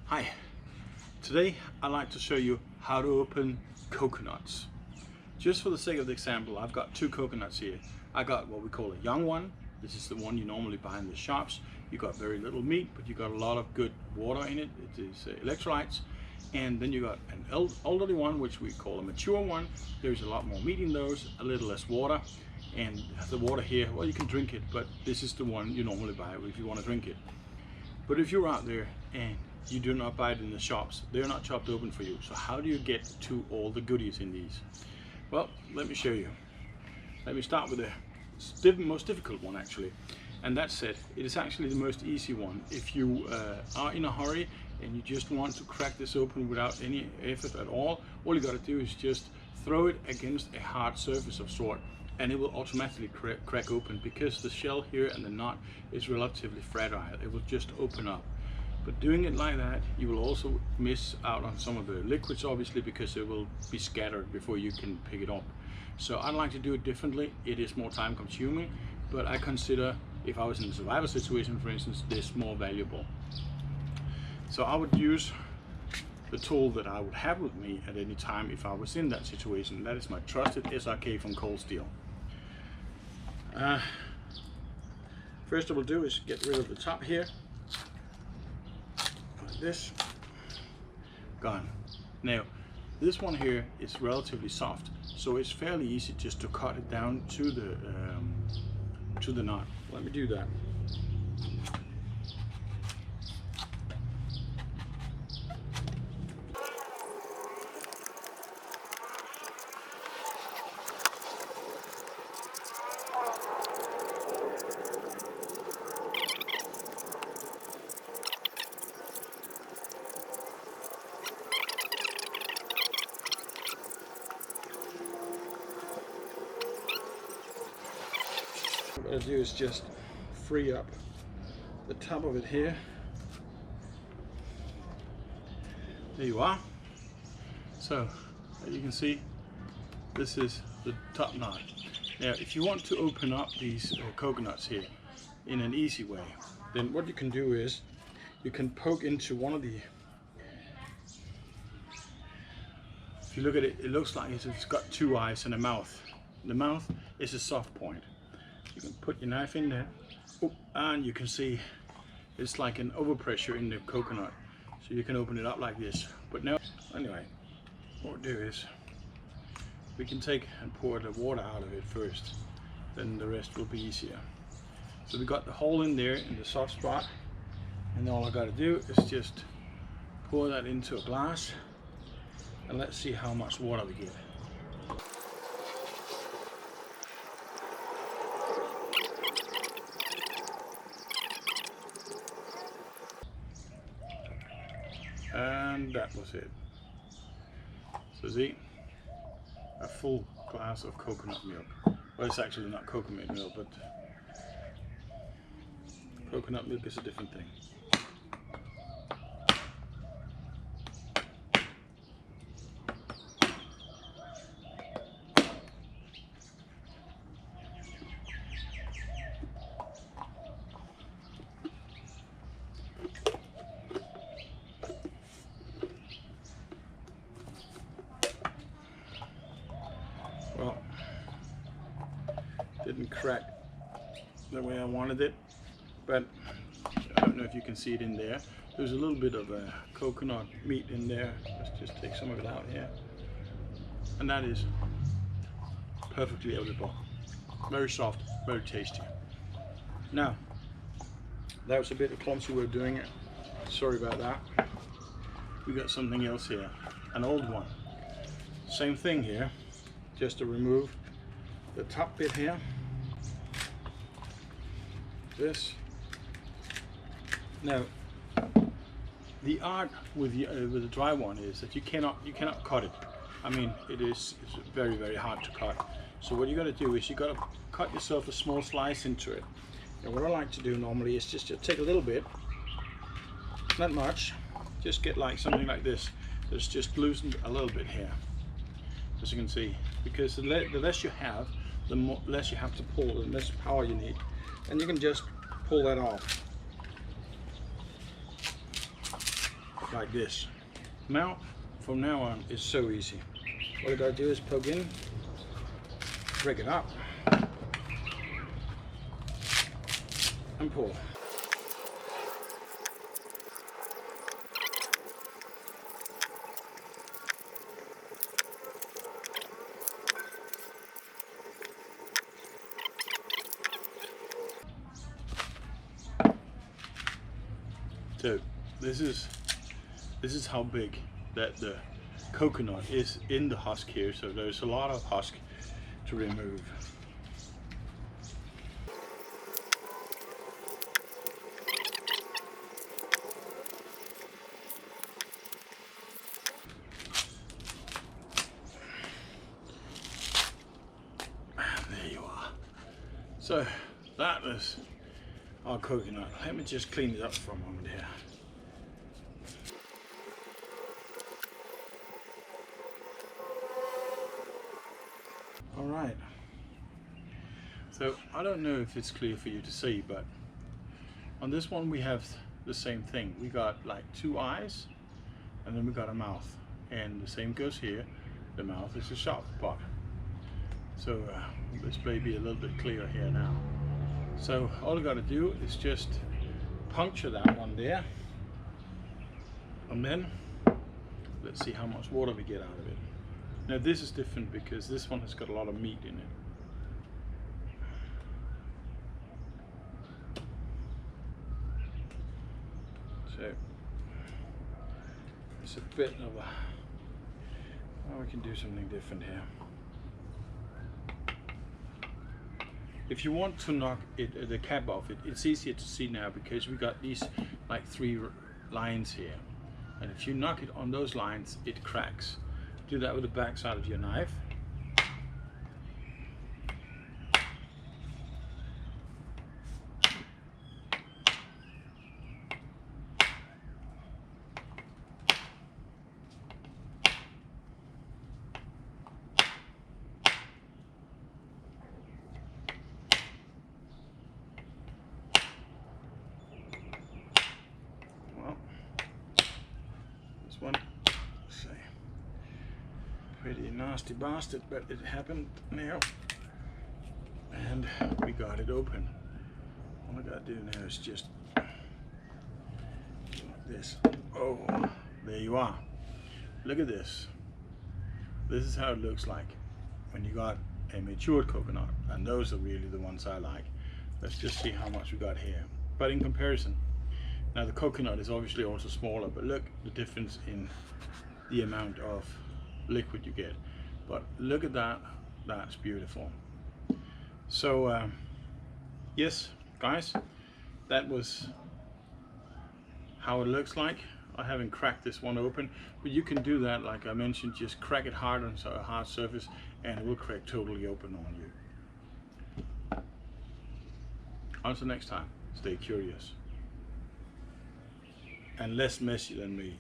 Hi, today I'd like to show you how to open coconuts. Just for the sake of the example, I've got two coconuts here. I got what we call a young one. This is the one you normally buy in the shops. You got very little meat, but you got a lot of good water in it. It is electrolytes. And then you got an elderly one, which we call a mature one. There's a lot more meat in those, a little less water. And the water here, well, you can drink it, but this is the one you normally buy if you want to drink it. But if you're out there and you do not buy it in the shops, they're not chopped open for you. So how do you get to all the goodies in these? Well, let me show you. Let me start with the most difficult one actually. And that's it. It is actually the most easy one. If you are in a hurry and you just want to crack this open without any effort at all you got to do is just throw it against a hard surface of sort, and it will automatically crack open because the shell here and the knot is relatively fragile. It will just open up. But doing it like that, you will also miss out on some of the liquids, obviously, because it will be scattered before you can pick it up. So I'd like to do it differently. It is more time consuming, but I consider, if I was in a survival situation, for instance, this more valuable. So I would use the tool that I would have with me at any time if I was in that situation. That is my trusted SRK from Cold Steel. First I will do is get rid of the top here. This gone. Now this one here is relatively soft, so it's fairly easy just to cut it down to the knot. Let me do that. What I do is just free up the top of it here. There you are. So as you can see, this is the top knot. Now if you want to open up these coconuts here in an easy way, then what you can do is you can poke into one of the, if you look at it, it looks like it's got two eyes and a mouth. The mouth is a soft point. You can put your knife in there, and you can see it's like an overpressure in the coconut, so you can open it up like this. But now, anyway, what we'll do is we can take and pour the water out of it first, then the rest will be easier. So we got the hole in there in the soft spot, and all I got to do is just pour that into a glass, and let's see how much water we get. And that was it. So see, a full glass of coconut milk. Well, it's actually not coconut milk, but coconut milk is a different thing. Well, didn't crack the way I wanted it, but I don't know if you can see it in there. There's a little bit of coconut meat in there. Let's just take some of it out here. And that is perfectly edible. Very soft, very tasty. Now, that was a bit of a clumsy way of doing it. Sorry about that. We got something else here, an old one. Same thing here. Just to remove the top bit here. This. Now, the art with the dry one is that you cannot cut it. I mean, it's very, very hard to cut. So what you got to do is you got to cut yourself a small slice into it. And what I like to do normally is just to take a little bit, not much, just get like something like this. It's just loosened a little bit here, as you can see, because the less you have, the less you have to pull, the less power you need, and you can just pull that off. like this. Now, from now on, it's so easy. All you gotta do is poke in, break it up, and pull. So this is how big that the coconut is in the husk here. So there's a lot of husk to remove. And there you are. So that is our coconut. Let me just clean it up for a moment here. All right. So I don't know if it's clear for you to see, but on this one we have the same thing. We got like 2 eyes, and then we got a mouth, and the same goes here. The mouth is a sharp part. So this may be a little bit clearer here now. So all you got to do is just puncture that one there, and then let's see how much water we get out of it. Now this is different because this one has got a lot of meat in it. So it's a bit of a, well, we can do something different here. If you want to knock it, the cap off it, it's easier to see now because we got these like 3 lines here. And if you knock it on those lines, it cracks. Do that with the back side of your knife. One, see, pretty nasty bastard, but it happened now, and we got it open. All I gotta do now is just like this. Oh, there you are. Look at this. This is how it looks like when you got a matured coconut, and those are really the ones I like. Let's just see how much we got here. But in comparison, now the coconut is obviously also smaller, but look the difference in the amount of liquid you get. But look at that, that's beautiful. So yes guys, that was how it looks like. I haven't cracked this one open, but you can do that like I mentioned. Just crack it hard on a hard surface and it will crack totally open on you. Until next time, stay curious and less messy than me.